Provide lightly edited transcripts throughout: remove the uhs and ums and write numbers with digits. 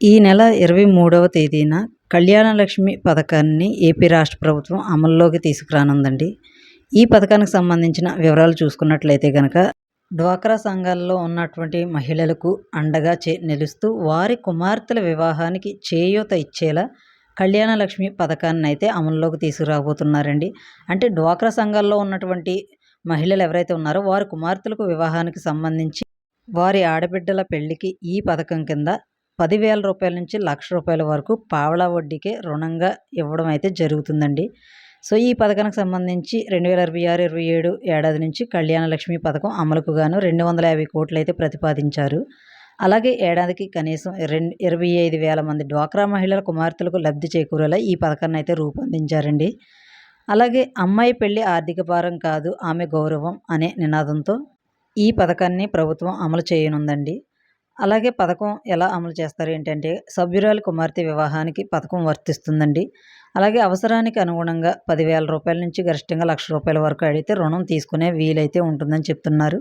ఈ నెల 23వ తేదీన కళ్యాణ లక్ష్మి పథకాన్ని ఏపీ రాష్ట్ర ప్రభుత్వం అమల్లోకి తీసుకురానుందండి. ఈ పథకానికి సంబంధించిన వివరాలు చూసుకున్నట్లయితే గనక డ్వాక్రా సంఘాల్లో ఉన్నటువంటి మహిళలకు అండగా నిలుస్తూ వారి కుమార్తెల వివాహానికి చేయూత ఇచ్చేలా కళ్యాణ లక్ష్మి పథకాన్ని అయితే అమల్లోకి తీసుకురాబోతున్నారండి. అంటే డ్వాక్రా సంఘాల్లో ఉన్నటువంటి మహిళలు ఎవరైతే ఉన్నారో వారి కుమార్తెలకు వివాహానికి సంబంధించి వారి ఆడబిడ్డల పెళ్లికి ఈ పథకం కింద 10,000 రూపాయల నుంచి ₹1,00,000 వరకు పావలా వడ్డీకే రుణంగా ఇవ్వడం అయితే జరుగుతుందండి. సో, ఈ పథకానికి సంబంధించి 2026-27 ఏడాది నుంచి కళ్యాణ లక్ష్మి పథకం అమలుకు గాను 250 కోట్లయితే ప్రతిపాదించారు. అలాగే ఏడాదికి కనీసం 25,000 మంది డ్వాక్రా మహిళల కుమార్తెలకు లబ్ధి చేకూరేలా ఈ పథకాన్ని అయితే రూపొందించారండి. అలాగే అమ్మాయి పెళ్లి ఆర్థిక భారం కాదు, ఆమె గౌరవం అనే నినాదంతో ఈ పథకాన్ని ప్రభుత్వం అమలు చేయనుందండి. అలాగే పథకం ఎలా అమలు చేస్తారు ఏంటంటే, సభ్యురాలి కుమార్తె వివాహానికి పథకం వర్తిస్తుందండి. అలాగే అవసరానికి అనుగుణంగా 10,000 రూపాయల నుంచి గరిష్టంగా ₹1,00,000 వరకు అడిగితే రుణం తీసుకునే వీలైతే ఉంటుందని చెప్తున్నారు.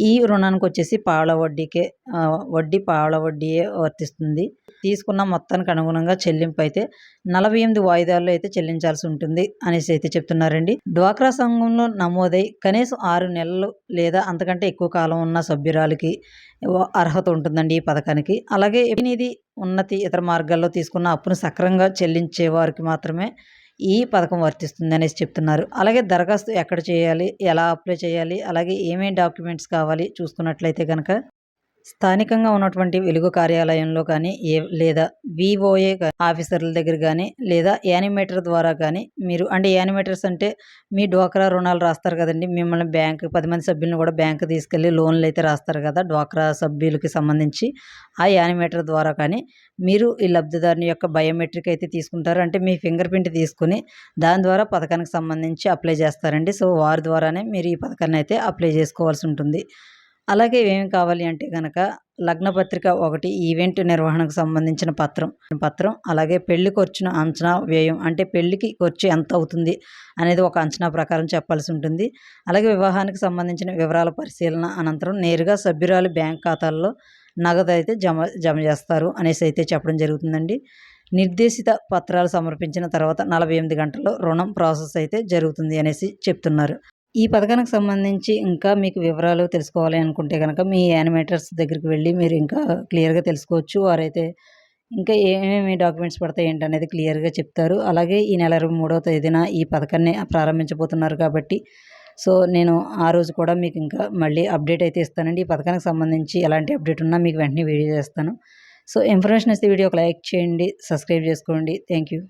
ఈ రుణానికి వచ్చేసి పావలా వడ్డీకే పావలా వడ్డీయే వర్తిస్తుంది. తీసుకున్న మొత్తానికి అనుగుణంగా చెల్లింపు అయితే 48 వాయిదాల్లో అయితే చెల్లించాల్సి ఉంటుంది అనేసి అయితే చెప్తున్నారండి. డ్వాక్రా సంఘంలో నమోదై కనీసం 6 నెలలు లేదా అంతకంటే ఎక్కువ కాలం ఉన్న సభ్యురాలికి అర్హత ఉంటుందండి ఈ పథకానికి. అలాగే ఇది ఉన్నతి ఇతర మార్గాల్లో తీసుకున్న అప్పును సక్రమంగా చెల్లించే వారికి మాత్రమే ఈ పథకం వర్తిస్తుంది అనేసి చెప్తున్నారు. అలాగే దరఖాస్తు ఎక్కడ చేయాలి, ఎలా అప్లై చేయాలి, అలాగే ఏమేమి డాక్యుమెంట్స్ కావాలి చూసుకున్నట్లయితే కనుక స్థానికంగా ఉన్నటువంటి వెలుగు కార్యాలయంలో కానీ లేదా విఓఏ ఆఫీసర్ల దగ్గర కానీ లేదా యానిమేటర్ ద్వారా కానీ మీరు అంటే యానిమేటర్స్ అంటే మీ డ్వాక్రా రుణాలు రాస్తారు కదండి, మిమ్మల్ని బ్యాంకు 10 మంది సభ్యులను కూడా బ్యాంకు తీసుకెళ్ళి లోన్లు అయితే రాస్తారు కదా డ్వాక్రా సభ్యులకి సంబంధించి. ఆ యానిమేటర్ ద్వారా కానీ మీరు ఈ లబ్ధిదారుని యొక్క బయోమెట్రిక్ అయితే తీసుకుంటారు. అంటే మీ ఫింగర్ ప్రింట్ తీసుకుని దాని ద్వారా పథకానికి సంబంధించి అప్లై చేస్తారండి. సో, వారి ద్వారానే మీరు ఈ పథకాన్ని అయితే అప్లై చేసుకోవాల్సి ఉంటుంది. అలాగే ఏమి కావాలి అంటే గనక లగ్నపత్రిక ఒకటి, ఈవెంట్ నిర్వహణకు సంబంధించిన పత్రం అలాగే పెళ్లి ఖర్చున అంచనా వ్యయం అంటే పెళ్లికి ఖర్చు ఎంత అవుతుంది అనేది ఒక అంచనా ప్రకారం చెప్పాల్సి ఉంటుంది. అలాగే వివాహానికి సంబంధించిన వివరాల పరిశీలన అనంతరం నేరుగా సభ్యురాలి బ్యాంక్ ఖాతాల్లో నగదు అయితే జమ చేస్తారు అనేసి అయితే చెప్పడం జరుగుతుందండి. నిర్దేశిత పత్రాలు సమర్పించిన తర్వాత 48 గంటల్లో రుణం ప్రాసెస్ అయితే జరుగుతుంది అనేసి చెప్తున్నారు. ఈ పథకానికి సంబంధించి ఇంకా మీకు వివరాలు తెలుసుకోవాలి అనుకుంటే కనుక మీ యానిమేటర్స్ దగ్గరికి వెళ్ళి మీరు ఇంకా క్లియర్గా తెలుసుకోవచ్చు. వారైతే ఇంకా ఏమేమి డాక్యుమెంట్స్ పడతాయి ఏంటనేది క్లియర్గా చెప్తారు. అలాగే ఈ నెల 23వ తేదీన ఈ పథకాన్ని ప్రారంభించబోతున్నారు కాబట్టి సో, నేను ఆ రోజు కూడా మీకు ఇంకా మళ్ళీ అప్డేట్ అయితే ఇస్తానండి. ఈ పథకానికి సంబంధించి ఎలాంటి అప్డేట్ ఉన్నా మీకు వెంటనే వీడియో చేస్తాను. సో, ఇన్ఫర్మేషన్ ఇస్తే వీడియోకి లైక్ చేయండి, సబ్స్క్రైబ్ చేసుకోండి. Thank you.